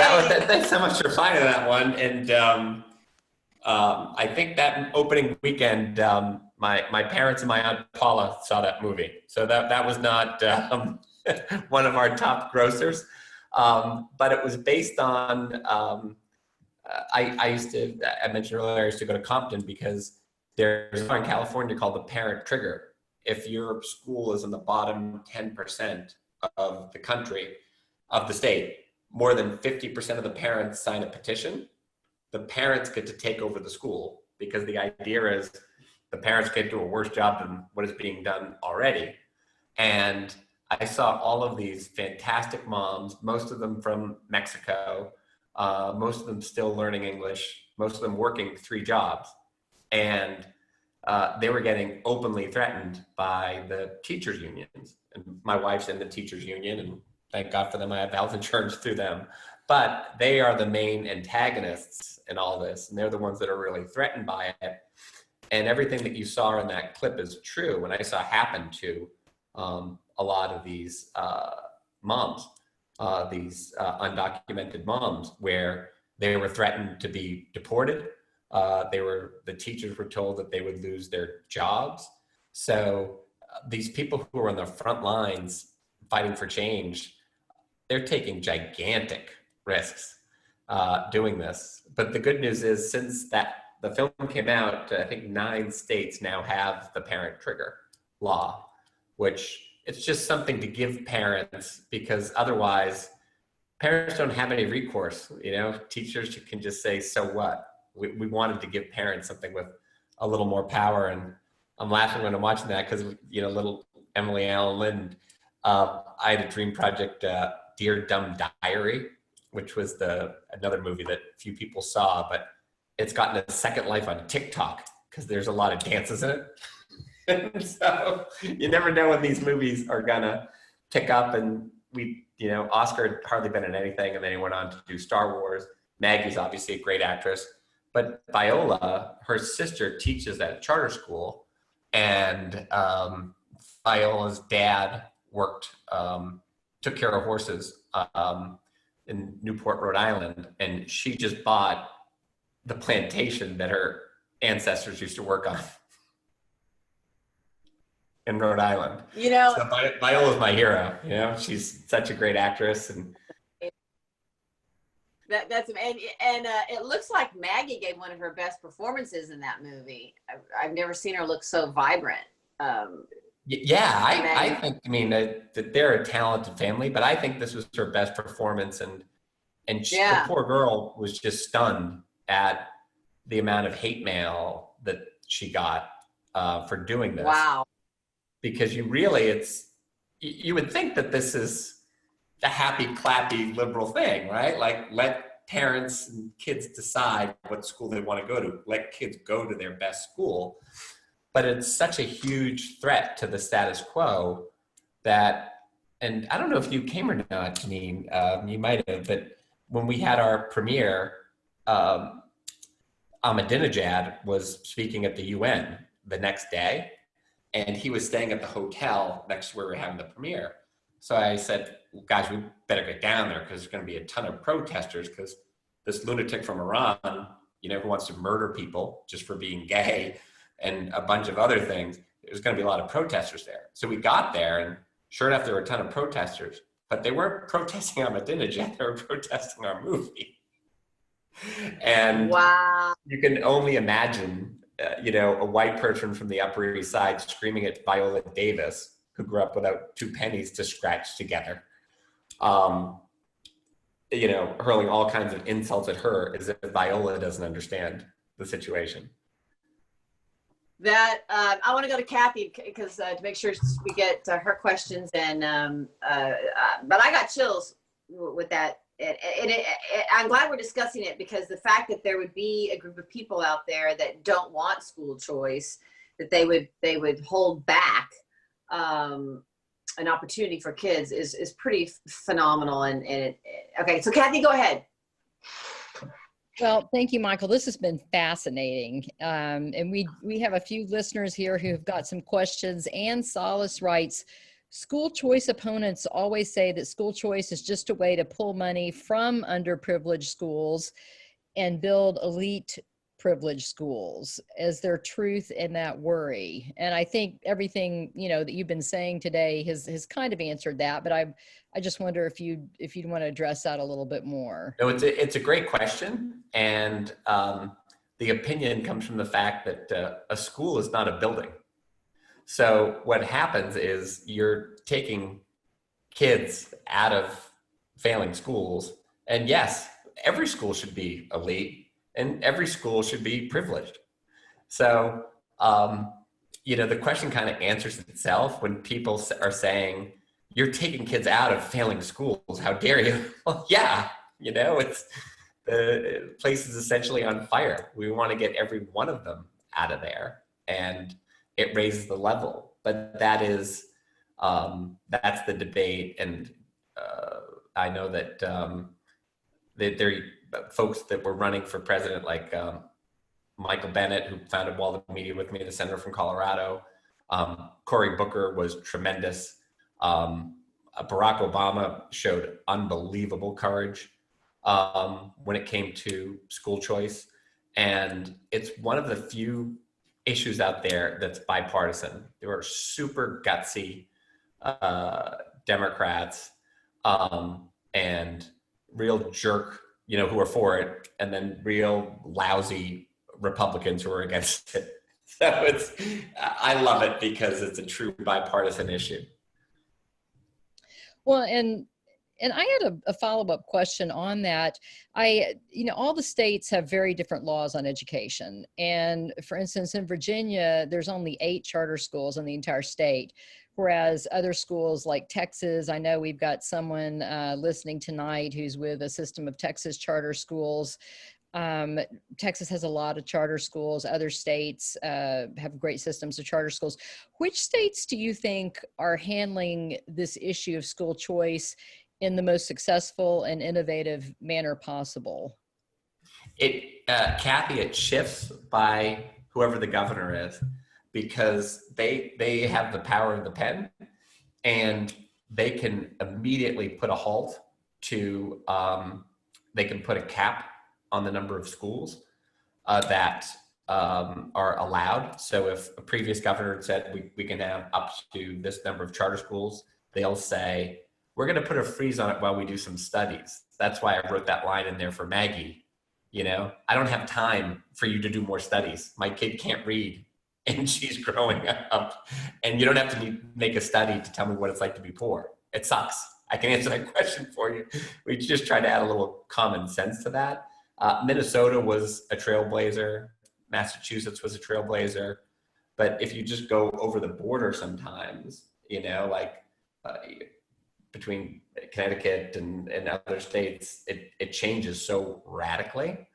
thanks so much for finding that one. And I think that opening weekend, my parents and my Aunt Paula saw that movie. So that was not one of our top grossers. But it was based on, I mentioned earlier, I used to go to Compton because there's one in California called the parent trigger. If your school is in the bottom 10% of the country, of the state, more than 50% of the parents sign a petition, the parents get to take over the school, because the idea is the parents can do a worse job than what is being done already. And I saw all of these fantastic moms, most of them from Mexico, most of them still learning English, most of them working 3 jobs. And they were getting openly threatened by the teachers' unions. And my wife's in the teachers' union, and thank God for them, I have health insurance through them. But they are the main antagonists in all this, and they're the ones that are really threatened by it. And everything that you saw in that clip is true, and I saw happen to a lot of these moms, these undocumented moms, where they were threatened to be deported, The teachers were told that they would lose their jobs. So these people who are on the front lines fighting for change, they're taking gigantic risks doing this. But the good news is, since the film came out, I think 9 states now have the parent trigger law, which it's just something to give parents, because otherwise parents don't have any recourse. Teachers can just say, so what? We wanted to give parents something with a little more power. And I'm laughing when I'm watching that because, little Emily Allen Lind, I had a dream project, Dear Dumb Diary, which was another movie that few people saw, but it's gotten a second life on TikTok because there's a lot of dances in it. And so you never know when these movies are gonna pick up. And Oscar had hardly been in anything, and then he went on to do Star Wars. Maggie's obviously a great actress, but Viola, her sister, teaches at a charter school, and Viola's dad took care of horses in Newport, Rhode Island, and she just bought the plantation that her ancestors used to work on in Rhode Island. So Viola's my hero. She's such a great actress, and that's and it looks like Maggie gave one of her best performances in that movie. I've never seen her look so vibrant. Yeah, I think, that they're a talented family, but I think this was her best performance, and the poor girl was just stunned at the amount of hate mail that she got for doing this. Wow. Because you would think that this is a happy, clappy, liberal thing, right? Like, let parents and kids decide what school they want to go to. Let kids go to their best school. But it's such a huge threat to the status quo that, and I don't know if you came or not, Janine, you might have, but when we had our premiere, Ahmadinejad was speaking at the UN the next day, and he was staying at the hotel next to where we were having the premiere. So I said, well, guys, we better get down there because there's going to be a ton of protesters, because this lunatic from Iran, who wants to murder people just for being gay and a bunch of other things, there's going to be a lot of protesters there. So we got there, and sure enough, there were a ton of protesters, but they weren't protesting Ahmadinejad, they were protesting our movie. And wow, you can only imagine, a white person from the Upper East Side screaming at Viola Davis, who grew up without 2 pennies to scratch together, hurling all kinds of insults at her, as if Viola doesn't understand the situation. That I want to go to Cathy because to make sure we get her questions, and but I got chills with that. I'm glad we're discussing it, because the fact that there would be a group of people out there that don't want school choice, that they would hold back an opportunity for kids is pretty phenomenal. Okay, so Cathy, go ahead. Well, thank you, Michael. This has been fascinating. And we have a few listeners here who have got some questions. Ann Solace writes, school choice opponents always say that school choice is just a way to pull money from underprivileged schools and build elite privileged schools. Is there truth in that worry? And I think everything, that you've been saying today has kind of answered that, but I just wonder if you'd want to address that a little bit more. No, it's a great question. And the opinion comes from the fact that a school is not a building. So what happens is you're taking kids out of failing schools. And yes, every school should be elite and every school should be privileged. So, the question kind of answers itself when people are saying, you're taking kids out of failing schools. How dare you? Well, yeah, it's the place is essentially on fire. We want to get every one of them out of there, and it raises the level. But that is, that's the debate. And I know that there are folks that were running for president, like Michael Bennett, who founded Walden Media with me, the senator from Colorado. Cory Booker was tremendous. Barack Obama showed unbelievable courage when it came to school choice. And it's one of the few issues out there that's bipartisan. There are super gutsy Democrats and real jerk, who are for it, and then real lousy Republicans who are against it. So I love it because it's a true bipartisan issue. Well, and I had a follow-up question on that. All the states have very different laws on education. And for instance, in Virginia, there's only 8 charter schools in the entire state. Whereas other schools like Texas, I know we've got someone listening tonight who's with a system of Texas charter schools. Texas has a lot of charter schools. Other states have great systems of charter schools. Which states do you think are handling this issue of school choice in the most successful and innovative manner possible? Cathy, it shifts by whoever the governor is, because they have the power of the pen, and they can immediately put a halt to, they can put a cap on the number of schools that are allowed. So if a previous governor said we can have up to this number of charter schools, they'll say, we're going to put a freeze on it while we do some studies. That's why I wrote that line in there for Maggie. I don't have time for you to do more studies. My kid can't read and she's growing up, and you don't have to make a study to tell me what it's like to be poor. It sucks. I can answer that question for you. We just try to add a little common sense to that. Minnesota was a trailblazer. Massachusetts was a trailblazer. But if you just go over the border sometimes, between Connecticut and other states, it changes so radically.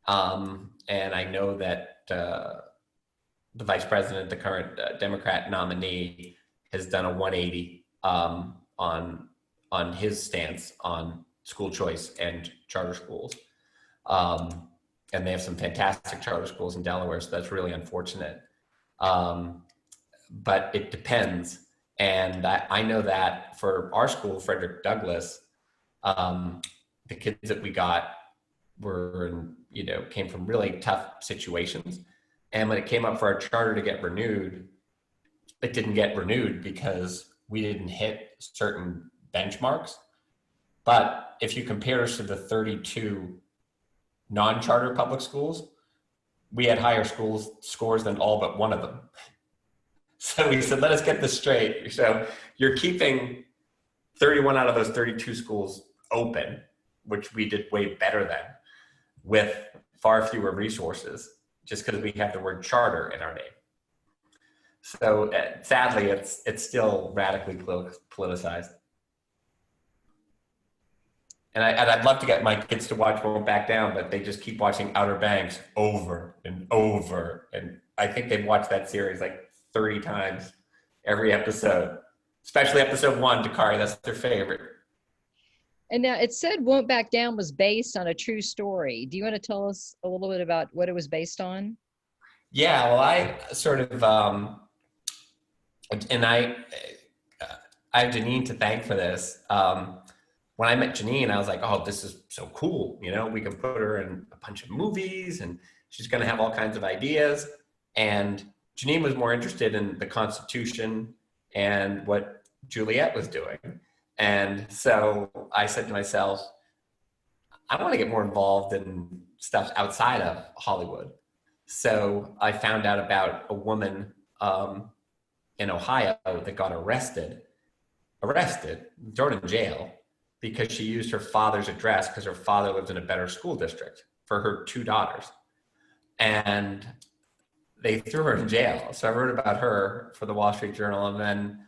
And I know that the vice president, the current Democrat nominee, has done a 180 on his stance on school choice and charter schools. And they have some fantastic charter schools in Delaware, so that's really unfortunate. But it depends. And I know that for our school, Frederick Douglass, the kids that we got came from really tough situations. And when it came up for our charter to get renewed, it didn't get renewed because we didn't hit certain benchmarks. But if you compare us to the 32 non-charter public schools, we had higher scores than all but one of them. So we said, let us get this straight. So you're keeping 31 out of those 32 schools open, which we did way better than, with far fewer resources, just because we have the word charter in our name. So sadly, it's still radically politicized. And I'd love to get my kids to watch Won't Back Down, but they just keep watching Outer Banks over and over. And I think they've watched that series like 30 times every episode, especially episode 1, Dakare, that's their favorite. And now it said Won't Back Down was based on a true story. Do you want to tell us a little bit about what it was based on? Yeah, well, I sort of, and I have Janine to thank for this. When I met Janine, I was like, oh, this is so cool. We can put her in a bunch of movies and she's going to have all kinds of ideas. And Janine was more interested in the Constitution and what Juliet was doing. And so I said to myself, I want to get more involved in stuff outside of Hollywood. So I found out about a woman in Ohio that got arrested, thrown in jail, because she used her father's address because her father lived in a better school district for her 2 daughters. And they threw her in jail. So I wrote about her for the Wall Street Journal. And then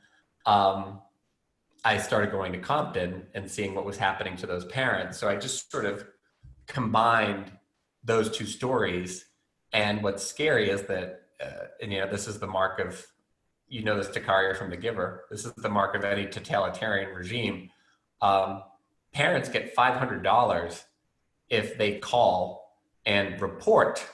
I started going to Compton and seeing what was happening to those parents. So I just sort of combined those 2 stories. And what's scary is that, this is the mark of, this Dakare from The Giver. This is the mark of any totalitarian regime. Parents get $500 if they call and report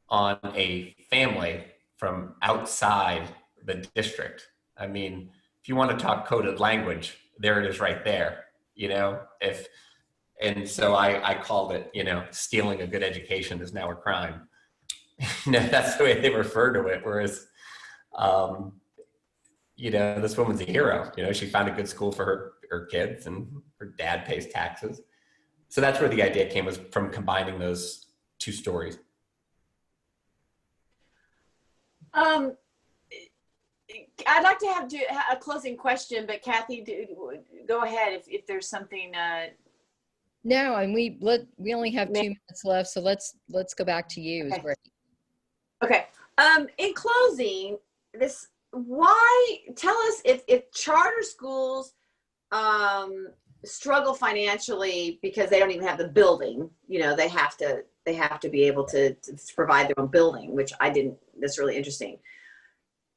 on a family from outside the district. I mean, if you want to talk coded language, there it is right there. If And so I called it, stealing a good education is now a crime. That's the way they refer to it. Whereas, this woman's a hero. She found a good school for her kids, and her dad pays taxes. So that's where the idea came, was from combining those two stories. I'd like to have a closing question, but Cathy, go ahead if there's something. No, and we only have 2 minutes left, so let's go back to you. Okay. It's great. Okay. In closing, tell us if charter schools struggle financially because they don't even have the building, they have to be able to provide their own building, which that's really interesting.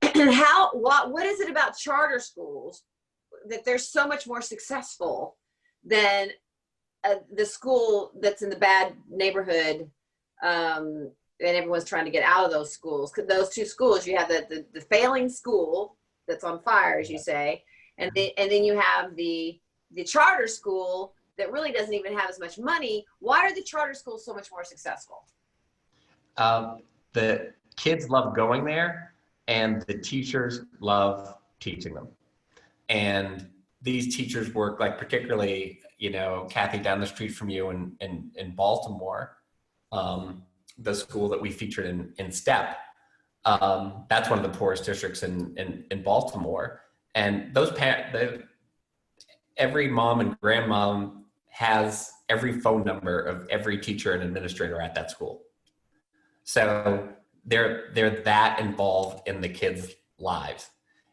What is it about charter schools that they're so much more successful than the school that's in the bad neighborhood, and everyone's trying to get out of those schools? Those two schools, you have the failing school that's on fire, as you say, and then you have the charter school that really doesn't even have as much money. Why are the charter schools so much more successful? The kids love going there, and the teachers love teaching them. And these teachers work, like particularly, Cathy, down the street from you in Baltimore, the school that we featured in STEP, that's one of the poorest districts in Baltimore. And those parents, every mom and grandmom has every phone number of every teacher and administrator at that school. So they're that involved in the kids' lives.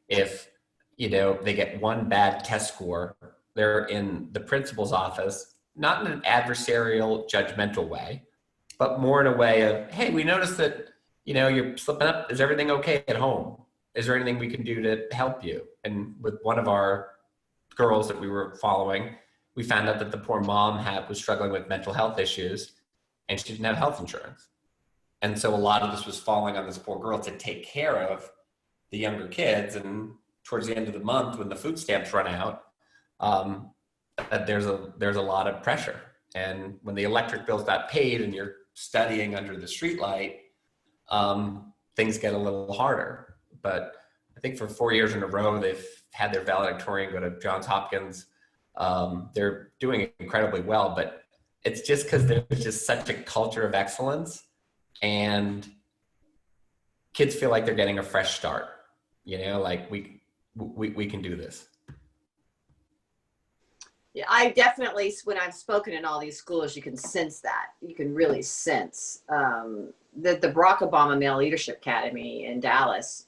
If, they get one bad test score, they're in the principal's office, not in an adversarial, judgmental way, but more in a way of, hey, we noticed that, you're slipping up. Is everything okay at home? Is there anything we can do to help you? And with one of our girls that we were following, we found out that the poor mom was struggling with mental health issues, and she didn't have health insurance. And so a lot of this was falling on this poor girl to take care of the younger kids. And towards the end of the month, when the food stamps run out, there's a lot of pressure. And when the electric bills got paid and you're studying under the streetlight, things get a little harder. But I think for 4 years in a row, they've had their valedictorian go to Johns Hopkins. They're doing incredibly well, but it's just because there's just such a culture of excellence, and kids feel like they're getting a fresh start. Like we can do this. Yeah, I definitely, when I've spoken in all these schools, you can sense that. You can really sense that the Barack Obama Male Leadership Academy in Dallas,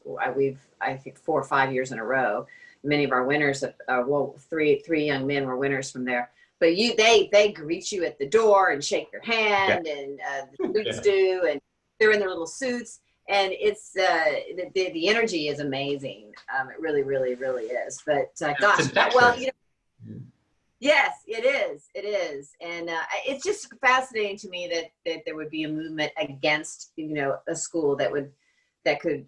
I think 4 or 5 years in a row, many of our winners, three young men were winners from there. But they greet you at the door and shake your hand, and the suits do, and they're in their little suits, and it's the energy is amazing. It really, really, really is. But yes, it is. It is. And it's just fascinating to me that there would be a movement against, a school that could,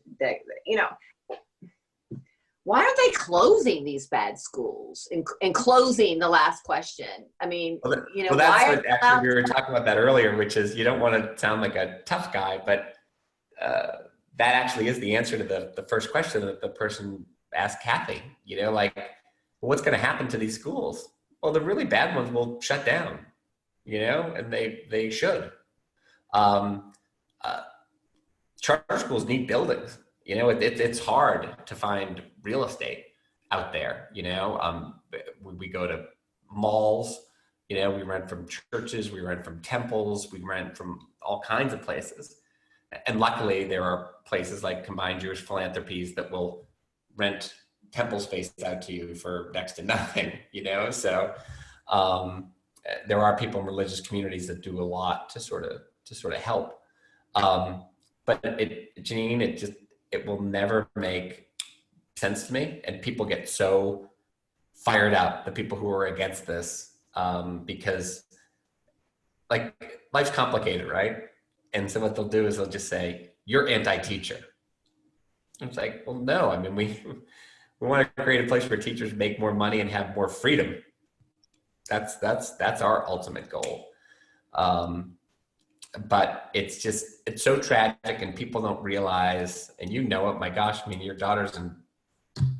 why aren't they closing these bad schools and closing the last question? I mean, that's what actually we were talking about that earlier, which is, you don't want to sound like a tough guy, but that actually is the answer to the first question that the person asked Cathy, what's going to happen to these schools? Well, the really bad ones will shut down, and they should. Charter schools need buildings. It's hard to find real estate out there. We go to malls, we rent from churches, we rent from temples, we rent from all kinds of places. And luckily there are places like Combined Jewish Philanthropies that will rent temple space out to you for next to nothing, So there are people in religious communities that do a lot to sort of help. But Janine, it will never make sense to me. And people get so fired up, the people who are against this, because life's complicated, right? And so what they'll do is they'll just say, you're anti-teacher. It's like, well, no, I mean, we want to create a place where teachers make more money and have more freedom. That's our ultimate goal. But it's so tragic, and people don't realize, and you know it, my gosh, I mean, your daughter's in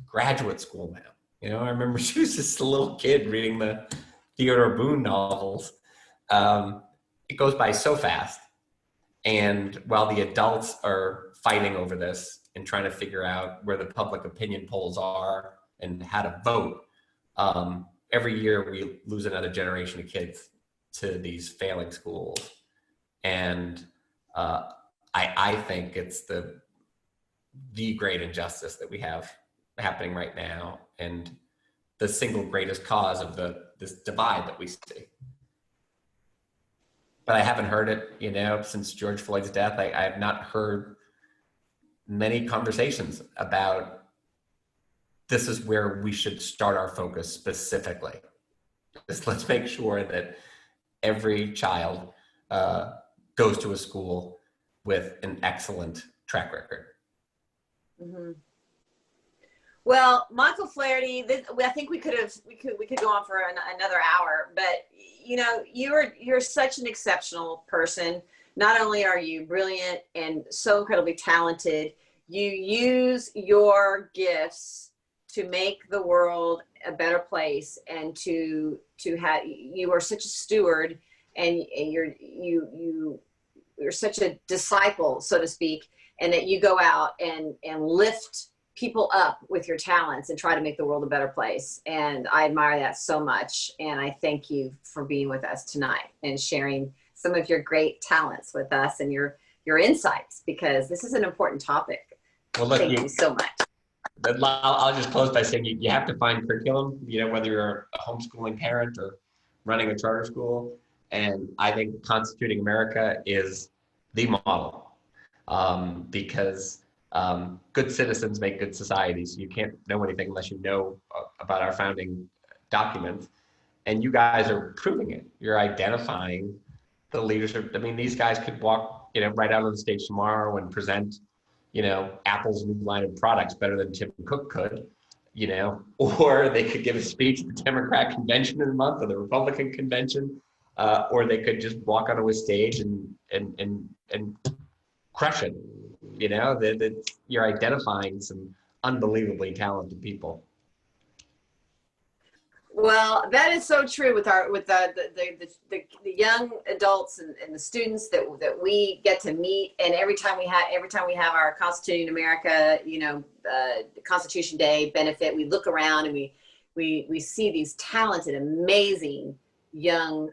graduate school now. You know, I remember she was just a little kid reading the Theodore Boone novels. It goes by so fast. And while the adults are fighting over this and trying to figure out where the public opinion polls are and how to vote, every year we lose another generation of kids to these failing schools. And I think it's the great injustice that we have happening right now, and the single greatest cause of this divide that we see. But I haven't heard it, you know, since George Floyd's death. I have not heard many conversations about this is where we should start our focus specifically. Just let's make sure that every child goes to a school with an excellent track record. Mm-hmm. Well, Micheal Flaherty, I think we could go on for another hour, but you know, you're such an exceptional person. Not only are you brilliant and so incredibly talented, you use your gifts to make the world a better place, and to have, you are such a steward, and you're such a disciple, so to speak, and that you go out and lift people up with your talents and try to make the world a better place. And I admire that so much. And I thank you for being with us tonight and sharing some of your great talents with us and your insights, because this is an important topic. Well, look, thank you so much. I'll just close by saying you have to find curriculum, you know, whether you're a homeschooling parent or running a charter school. And I think Constituting America is the model, because good citizens make good societies. You can't know anything unless you know about our founding documents. And you guys are proving it. You're identifying the leadership. I mean, these guys could walk, you know, right out on the stage tomorrow and present, you know, Apple's new line of products better than Tim Cook could, you know, or they could give a speech at the Democrat convention in a month or the Republican convention, or they could just walk onto a stage and crush it. You know, that you're identifying some unbelievably talented people. Well, that is so true with the young adults and the students that we get to meet. And every time we have our Constituting America, you know, Constitution Day benefit, we look around and we see these talented, amazing young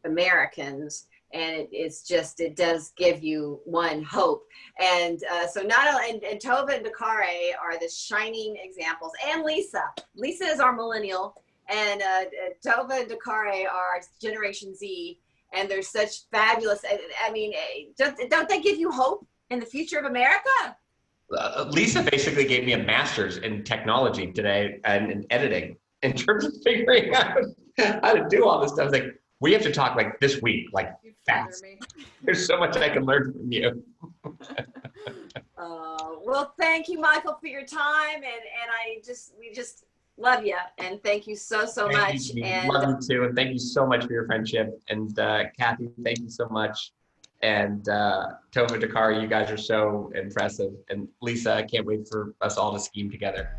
Americans. And it does give you hope. And so not only, and Tova and Dakare are the shining examples, and Lisa is our millennial, and Tova and Dakare are Generation Z, and they're such fabulous, I mean, don't they give you hope in the future of America? Lisa basically gave me a master's in technology today and in editing, in terms of figuring out how to do all this stuff. Like, we have to talk like this week, like fast. There's so much I can learn from you. Well, thank you, Micheal, for your time, and we just love you, and thank you so much. And love you too, and thank you so much for your friendship. And Cathy, thank you so much. And Tova, Dakare, you guys are so impressive. And Lisa, I can't wait for us all to scheme together.